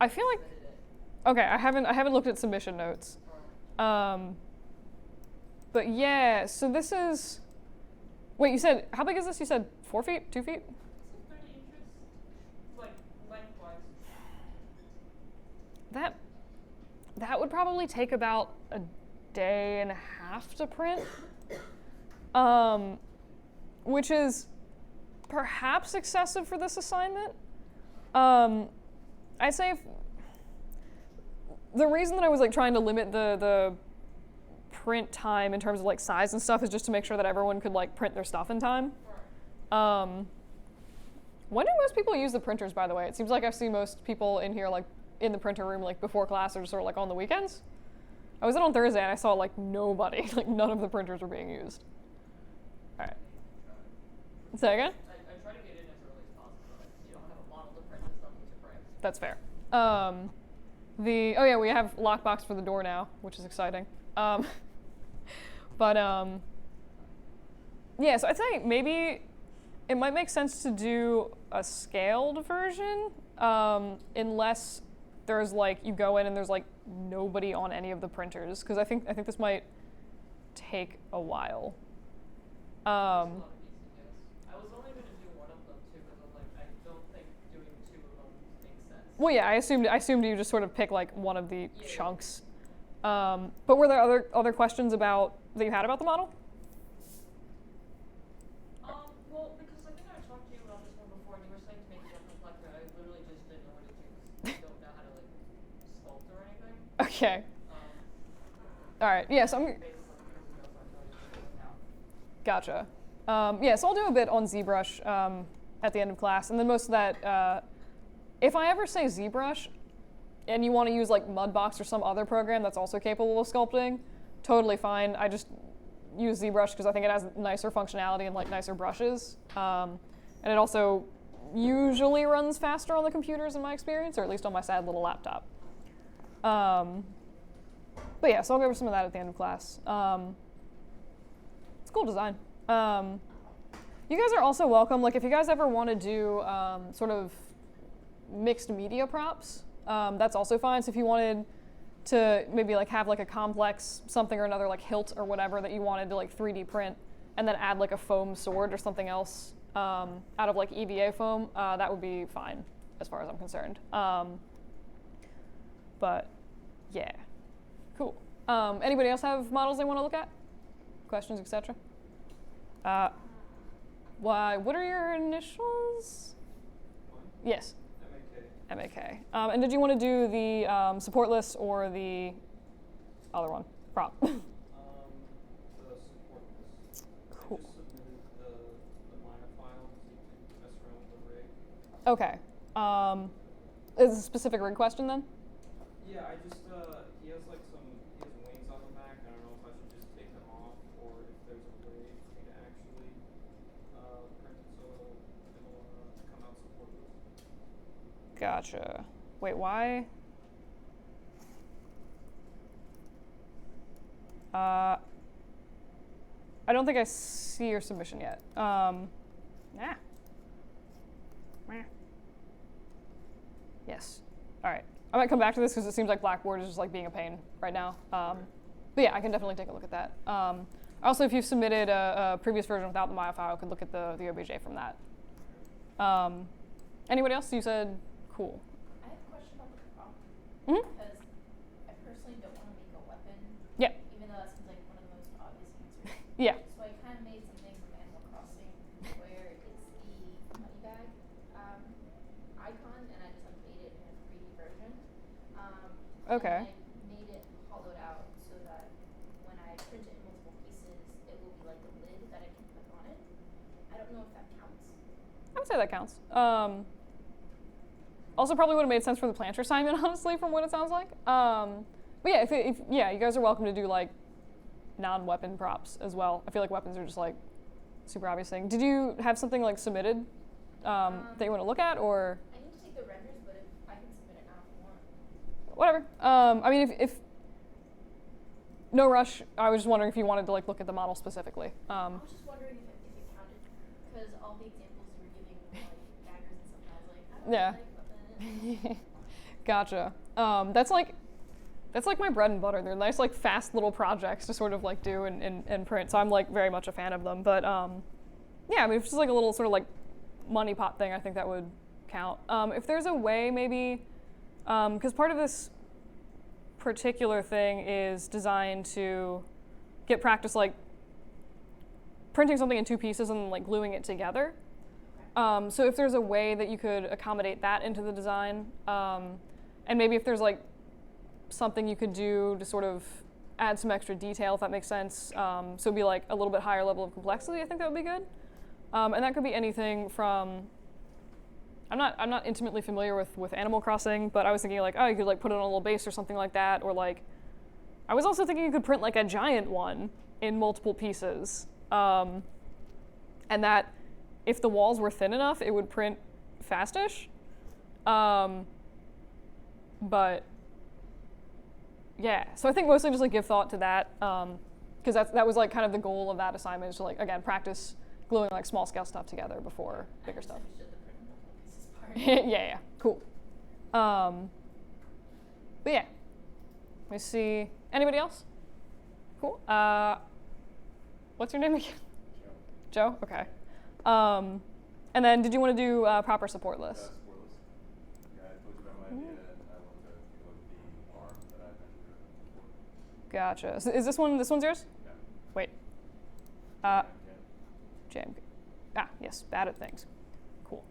I feel like, okay, I haven't looked at submission notes. Um, but yeah, so this is, wait, you said, how big is this? You said 4 feet, 2 feet? It's like 30 inches, like lengthwise. That would probably take about a day and a half to print, which is perhaps excessive for this assignment. I'd say the reason that I was like trying to limit the print time in terms of like size and stuff is just to make sure that everyone could like print their stuff in time. When do most people use the printers, by the way? It seems like I've seen most people in here like in the printer room like before class or just sort of like on the weekends. I was in on Thursday and I saw like nobody, like none of the printers were being used. All right. Say again? I try to get in as early as possible, but you don't have a model to print and stuff to print. That's fair. Oh yeah, we have lockbox for the door now, which is exciting. But yeah, so I think maybe it might make sense to do a scaled version, unless there's like you go in and there's like nobody on any of the printers, because I think this might take a while. I was only going to do one of them too, because I'm like, I don't think doing two of them makes sense. Well, yeah, I assumed you just sort of pick like one of the chunks. But were there other questions that you had about the model? Well, because I think I talked to you about this one before, and you were saying to make it a reflector. I literally just didn't know what to do because I don't know how to like sculpt or anything. Okay. All right. Yeah. So Gotcha. Yeah. So I'll do a bit on ZBrush at the end of class, and then most of that. If I ever say ZBrush, and you want to use like Mudbox or some other program that's also capable of sculpting, totally fine. I just use ZBrush because I think it has nicer functionality and like nicer brushes. And it also usually runs faster on the computers in my experience, or at least on my sad little laptop. But yeah, so I'll go over some of that at the end of class. It's a cool design. You guys are also welcome, like if you guys ever want to do sort of mixed media props, that's also fine. So if you wanted to maybe like have like a complex something or another, like hilt or whatever that you wanted to like 3D print, and then add like a foam sword or something else out of like EVA foam, that would be fine as far as I'm concerned. But yeah, cool. Anybody else have models they want to look at? Questions, etc.? What are your initials? Yes. MAK. And did you want to do the support list or the other one? Prop. The support list. Cool. I just submitted the minor file so you can mess around with the rig. Okay. Is it a specific rig question then? Yeah, he has wings on the back. I don't know if I should just take them off or if there's a way for me to actually print it so it'll come out supportless. Gotcha. Wait, why? I don't think I see your submission yet. Yes. All right. I might come back to this because it seems like Blackboard is just like being a pain right now. But yeah, I can definitely take a look at that. Also, if you've submitted a previous version without the Maya file, I could look at the OBJ from that. Anybody else? You said cool. I have a question about the prop. Mm-hmm. Because I personally don't want to make a weapon. Yeah. Even though that seems like one of the most obvious answers. Yeah. So I kind of made something from Animal Crossing where it's the money bag icon, and I just like made it in a 3D version. Okay. And I made it hollowed out so that when I print it in multiple pieces, it will be like a lid that I can put on it. I don't know if that counts. I would say that counts. Also, probably would have made sense for the planter assignment, honestly, from what it sounds like. But yeah, if you guys are welcome to do like non-weapon props as well. I feel like weapons are just like super obvious thing. Did you have something like submitted that you want to look at, or? I need to take the renders, but if I can submit it now if you want. Whatever. I mean, if no rush. I was just wondering if you wanted to like look at the model specifically. I was just wondering if it counted, because all the examples you were giving were like daggers and stuff. And I was like, I don't Yeah. like weapons. Gotcha. That's like my bread and butter. They're nice, like fast little projects to sort of like do and print. So I'm like very much a fan of them. But yeah, I mean, if it's just like a little sort of like money pot thing, I think that would count. If there's a way, maybe, because part of this particular thing is designed to get practice like printing something in two pieces and like gluing it together. So if there's a way that you could accommodate that into the design, and maybe if there's like something you could do to sort of add some extra detail, if that makes sense, so it'd be like a little bit higher level of complexity, I think that would be good. And that could be anything from, I'm not intimately familiar with Animal Crossing, but I was thinking like, oh, you could like put it on a little base or something like that, or like, I was also thinking you could print like a giant one in multiple pieces, and that if the walls were thin enough, it would print fastish. But yeah, so I think mostly just like give thought to that, because that was like kind of the goal of that assignment, is to like, again, practice gluing like small scale stuff together before bigger stuff. Misunderstood the print multiple pieces part. Yeah, cool. But yeah, let me see. Anybody else? Cool. What's your name again? Joe. Okay. And then, did you want to do proper support list? Support list. Yeah, I told you about my idea, and I wanted to go with the arms that I mentioned before. Gotcha. So is this one? This one's yours? Yeah. Wait. Yeah. Jam. Yes. Bad at things. Cool.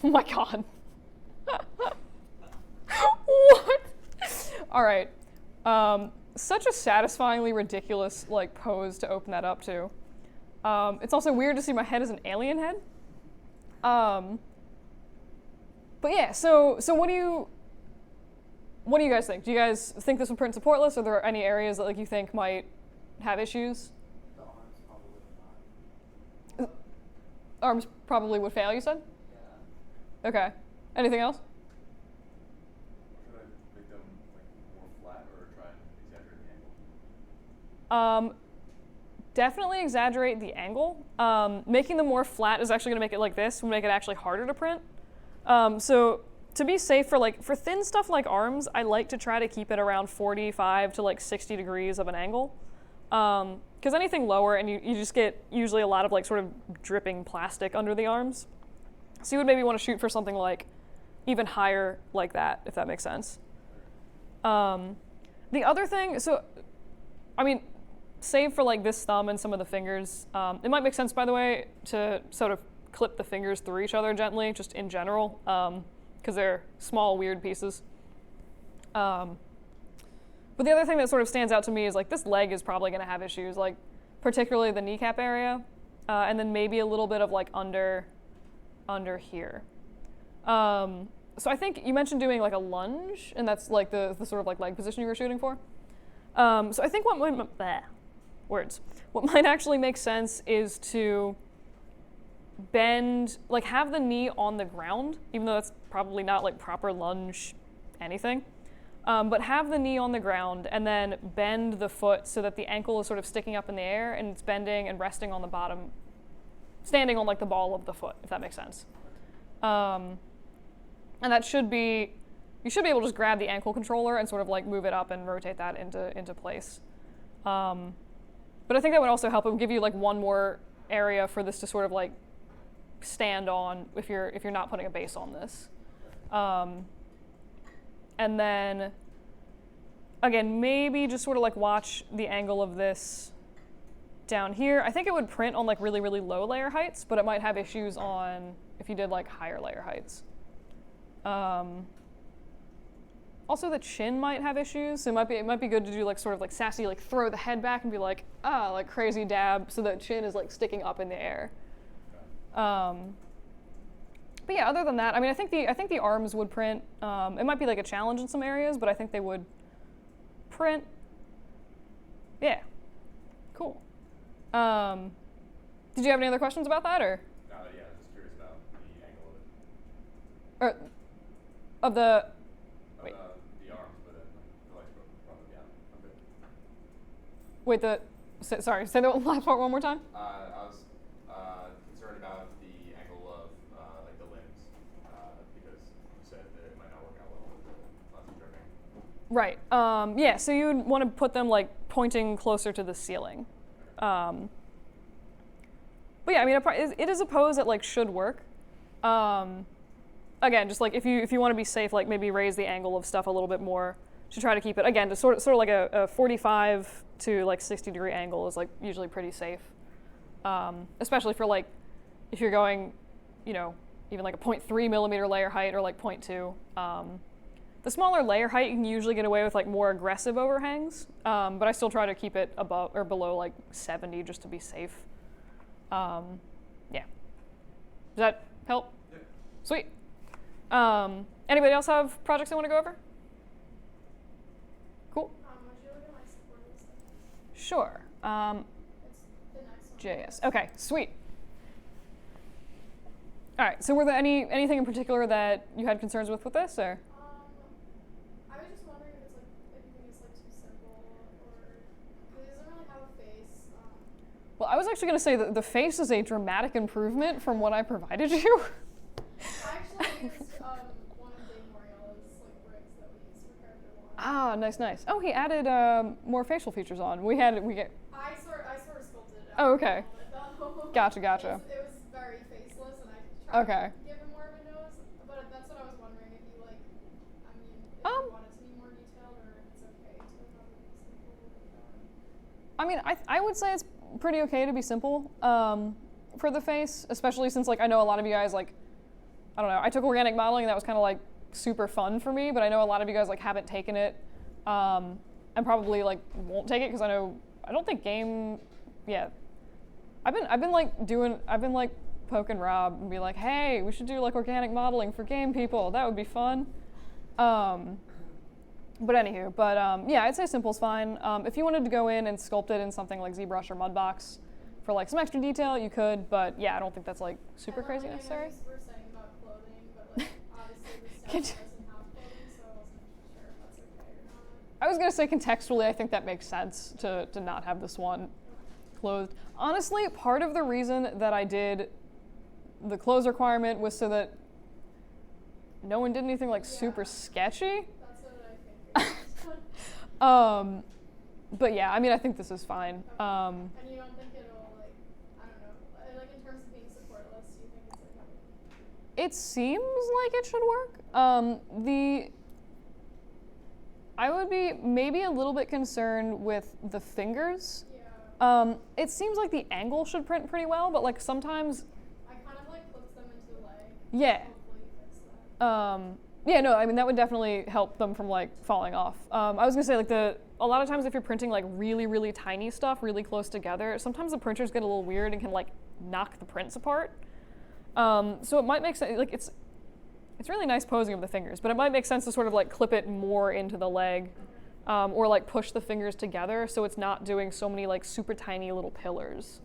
Oh my god. What? All right. Such a satisfyingly ridiculous like pose to open that up to. It's also weird to see my head as an alien head. But yeah, so what do you guys think? Do you guys think this would print supportless? Are there any areas that like you think might have issues? The arms probably not. Arms probably would fail, you said? Yeah. Okay. Anything else? Should I make them like more flat or try and exaggerate the angle? Definitely exaggerate the angle. Making them more flat is actually going to make it like this, would make it actually harder to print. So to be safe for thin stuff like arms, I like to try to keep it around 45 to like 60 degrees of an angle. Because anything lower, and you just get usually a lot of like sort of dripping plastic under the arms. So you would maybe want to shoot for something like even higher like that, if that makes sense. The other thing, so, I mean, save for like this thumb and some of the fingers, it might make sense, by the way, to sort of clip the fingers through each other gently, just in general, because they're small, weird pieces. But the other thing that sort of stands out to me is like this leg is probably going to have issues, like particularly the kneecap area, and then maybe a little bit of like under here. So I think you mentioned doing like a lunge, and that's like the sort of like leg position you were shooting for. So I think what might actually make sense is to bend, like have the knee on the ground, even though that's probably not like proper lunge anything. But have the knee on the ground and then bend the foot so that the ankle is sort of sticking up in the air and it's bending and resting on the bottom, standing on like the ball of the foot, if that makes sense. And that should be, you should be able to just grab the ankle controller and sort of like move it up and rotate that into place. But I think that would also help. It would give you like one more area for this to sort of like stand on if you're not putting a base on this. And then, again, maybe just sort of like watch the angle of this down here. I think it would print on like really, really low layer heights, but it might have issues on if you did like higher layer heights. Also, the chin might have issues. So it might be good to do like sort of like sassy, like throw the head back and be like, like crazy dab, so that chin is like sticking up in the air. But yeah, other than that, I mean, I think the arms would print. It might be like a challenge in some areas, but I think they would print. Yeah, cool. Did you have any other questions about that, or? Yeah, just curious about the angle of it. Or of the. Wait. The arms, but then the legs probably down a bit. Wait, sorry, say the last part one more time. I was concerned about the angle of like the limbs because you said that it might not work out well with Right. Yeah. So you'd want to put them like pointing closer to the ceiling. But yeah, I mean, it is a pose that like should work. Again, just like if you want to be safe, like maybe raise the angle of stuff a little bit more to try to keep it again to sort of like a 45 to like 60-degree angle is like usually pretty safe, especially for like if you're going, you know, even like a 0.3 millimeter layer height or like 0.2. The smaller layer height you can usually get away with like more aggressive overhangs, but I still try to keep it above or below like 70 just to be safe. Yeah. Does that help? Yeah. Sweet. Anybody else have projects they want to go over? Cool. Would you look at my support list? Sure. It's the next one. JS. Okay, sweet. All right. So were there anything in particular that you had concerns with this, or? I was just wondering if it's like if you think it's like too simple or because it doesn't really have a face. Well, I was actually going to say that the face is a dramatic improvement from what I provided you. I actually used one of Dave Moriella's like rigs that we used for character one. Ah, nice. Oh, he added more facial features on. We get. I sort of sculpted it. Oh, out okay. a little bit, though. Gotcha. It was very faceless, and I tried Okay. to give him more of a nose, but that's what I was wondering if you like. I mean, if you want it to be more detailed, or if it's okay to have it be simple like that. I mean, I would say it's pretty okay to be simple for the face, especially since like I know a lot of you guys like, I don't know, I took organic modeling and that was kind of like super fun for me, but I know a lot of you guys like haven't taken it and probably like won't take it because I don't think I've been like poking Rob and be like, hey, we should do like organic modeling for game people. That would be fun. But yeah, I'd say simple's fine. If you wanted to go in and sculpt it in something like ZBrush or Mudbox for like some extra detail, you could. But yeah, I don't think that's like super crazy I know necessary. you were saying about clothing, but like obviously the Can staff you- doesn't have clothing, so I wasn't sure if that's okay or not. I was gonna say contextually, I think that makes sense to not have this one clothed. Honestly, part of the reason that I did the clothes requirement was so that no one did anything like super Yeah. sketchy. That's what I think. But yeah, I mean, I think this is fine. And you don't think it'll like, I don't know, like in terms of being supportless, you think it's like It seems like it should work. I would be maybe a little bit concerned with the fingers. yeah. It seems like the angle should print pretty well, but like sometimes, I kind of like clipped them into the leg. yeah. Hopefully fix that. Yeah, no, I mean that would definitely help them from like falling off. I was gonna say like a lot of times if you're printing like really, really tiny stuff really close together, sometimes the printers get a little weird and can like knock the prints apart. So it might make sense, like it's really nice posing of the fingers, but it might make sense to sort of like clip it more into the leg, or like push the fingers together so it's not doing so many like super tiny little pillars.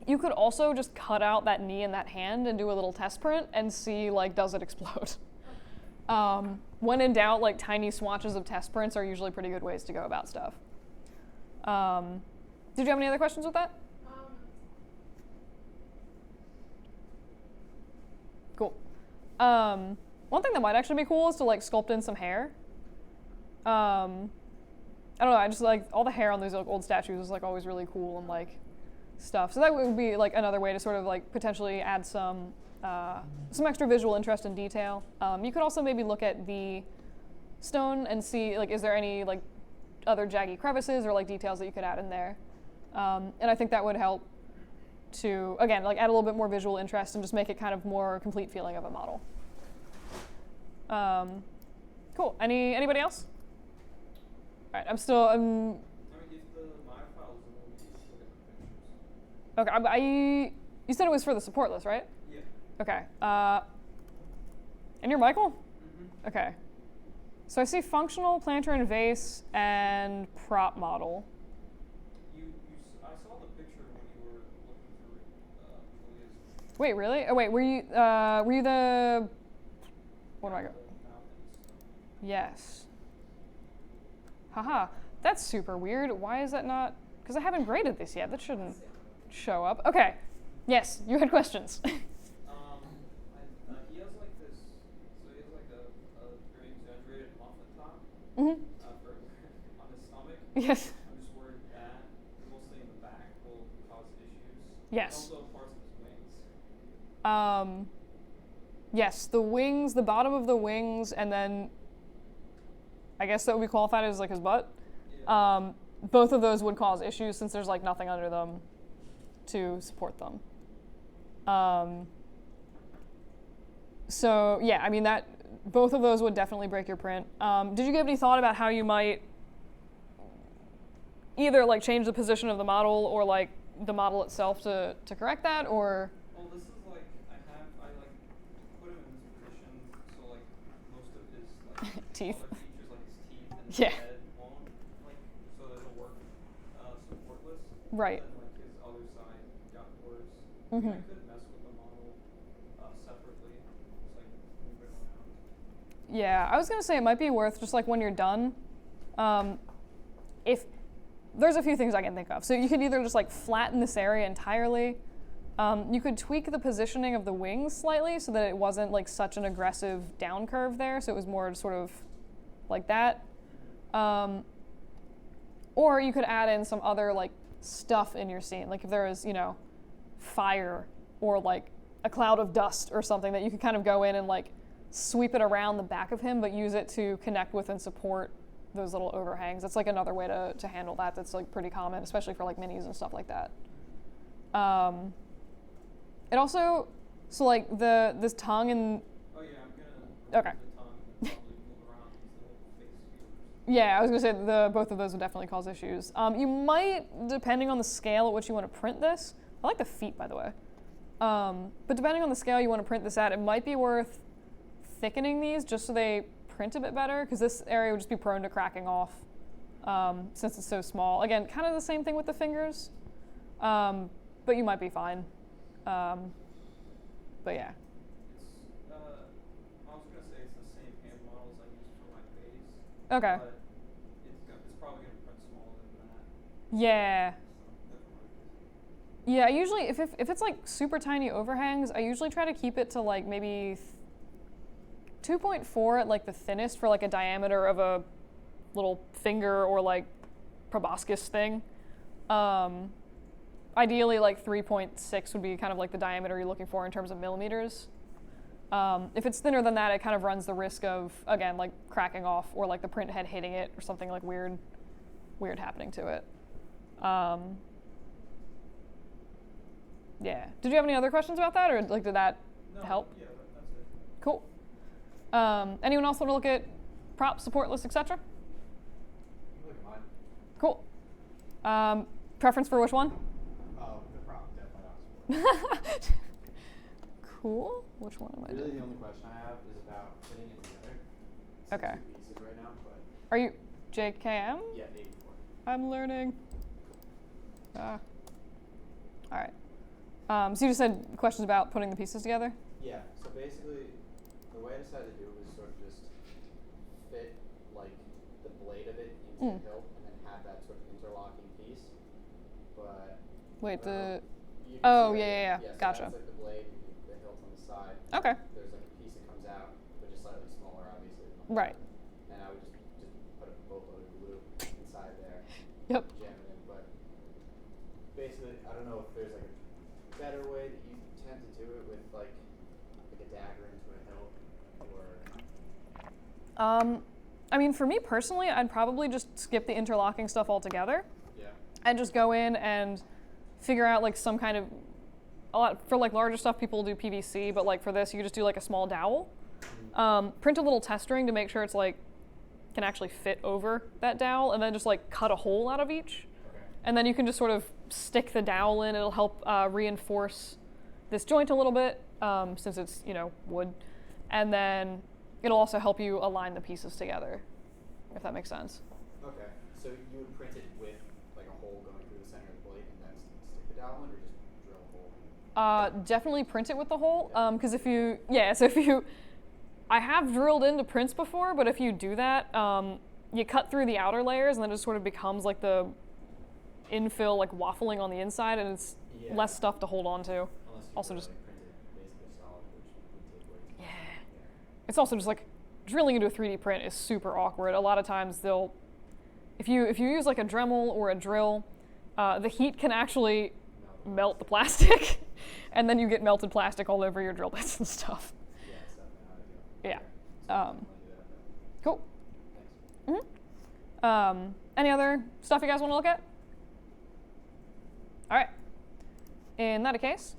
You could also just cut out that knee and that hand and do a little test print and see like does it explode. When in doubt, like tiny swatches of test prints are usually pretty good ways to go about stuff. Did you have any other questions with that? Cool. One thing that might actually be cool is to like sculpt in some hair. I don't know, I just like all the hair on these like, old statues is like always really cool and like stuff. So that would be like another way to sort of like potentially add some extra visual interest and detail. You could also maybe look at the stone and see like is there any like other jaggy crevices or like details that you could add in there. And I think that would help to, again, like add a little bit more visual interest and just make it kind of more complete feeling of a model. Cool. Anybody else? All right, I mean, if the MAG file is the one, we can just look at the pictures. Okay, you said it was for the support list, right? Yeah. Okay. And you're Michael? Mm-hmm. Okay. So I see functional, planter and vase, and prop model. I saw the picture when you were looking through Julia's. Wait, really? Oh, wait, were you the, what do I go? Yes. Haha, that's super weird. Why is that not, because I haven't graded this yet. That shouldn't show up. Okay. Yes, you had questions. He has like this, so he has like a very exaggerated muffin Yes. I'm just worried that mostly in the back will cause issues. Yes. And also parts of his wings. Yes, the wings, the bottom of the wings, and then I guess that would be qualified as like his butt. Yeah. Both of those would cause issues since there's like nothing under them to support them. So yeah, I mean that both of those would definitely break your print. Did you give any thought about how you might either like change the position of the model or like the model itself to correct that, or? Well, this is like I like put him in this position so like most of his like Teeth. other features like his teeth and his Yeah. head won't like so that it'll work supportless. Right. And then like his other side got worse. Mhm. I could mess with the model separately, just like move it around. Yeah, I was gonna say it might be worth just like when you're done, if there's a few things I can think of. So you could either just like flatten this area entirely. You could tweak the positioning of the wings slightly so that it wasn't like such an aggressive down curve there. So it was more sort of like that. Or you could add in some other like stuff in your scene. Like if there is, you know, fire or like a cloud of dust or something that you could kind of go in and like sweep it around the back of him, but use it to connect with and support those little overhangs. That's like another way to handle that. That's like pretty common, especially for like minis and stuff like that. It also, so like this tongue and Oh yeah, I'm gonna Okay. remove the tongue and probably move around these little face feelers. yeah, I was gonna say both of those would definitely cause issues. You might, depending on the scale at which you want to print this. I like the feet, by the way. But depending on the scale you want to print this at, it might be worth thickening these just so they print a bit better, because this area would just be prone to cracking off since it's so small. Again, kind of the same thing with the fingers, but you might be fine. But yeah. It's I was gonna say it's the same hand models I used for my face. Okay. But it's probably gonna print smaller than that. Yeah. So never mind. Yeah, I usually, if it's like super tiny overhangs, I usually try to keep it to like maybe 2.4 at like the thinnest for like a diameter of a little finger or like proboscis thing. Ideally, like 3.6 would be kind of like the diameter you're looking for in terms of millimeters. If it's thinner than that, it kind of runs the risk of, again, like cracking off or like the print head hitting it or something like weird happening to it. Yeah. Did you have any other questions about that, or like did that No, help? Yeah, that's it. Cool. Anyone else want to look at props, support lists, etc.? Look at mine. Cool. Preference for which one? Oh, the prop, definitely not support. Cool. Which one am I Really, doing? the only question I have is about putting it together. It's Okay. two pieces right now, but Are you JKM? yeah, 84. I'm learning. All right. So you just had questions about putting the pieces together? Yeah, so basically, the way I decided to do it was sort of just fit like the blade of it into the hilt and then have that sort of interlocking piece. But Wait, the. you can Oh, see yeah, right yeah, here. yeah. So Gotcha. that's like the blade, and the hilt on the side. Okay. There's like a piece that comes out, but just slightly smaller, obviously. than the Right. other. And I would just put a boatload of glue inside there. Yep. Jam it in, but basically, I don't know if there's like a better way that you tend to do it with like a dagger into a hilt, or I mean, for me personally, I'd probably just skip the interlocking stuff altogether yeah. and just go in and figure out like some kind of. A lot for like larger stuff, people do PVC, but like for this, you could just do like a small dowel. Print a little test ring to make sure it's like can actually fit over that dowel, and then just like cut a hole out of each. Okay. And then you can just sort of stick the dowel in. It'll help reinforce this joint a little bit since it's, you know, wood. And then it'll also help you align the pieces together, if that makes sense. Okay. So you would print it with like a hole going through the center of the blade and then stick the dowel in, or just drill a hole? Definitely print it with the hole, because if you, I have drilled into prints before, but if you do that, you cut through the outer layers and then it just sort of becomes like the infill, like waffling on the inside, and it's Yeah. less stuff to hold on to. Unless you Also were, just- like, print it basically solid, which would take way too long. It's also just like drilling into a 3D print is super awkward. A lot of times if you use like a Dremel or a drill, the heat can actually melt the plastic, and then you get melted plastic all over your drill bits and stuff. Yeah, it's definitely not ideal. Yeah. Okay. So Um, definitely do that then. Cool. Thanks. Any other stuff you guys want to look at? All right. In that case,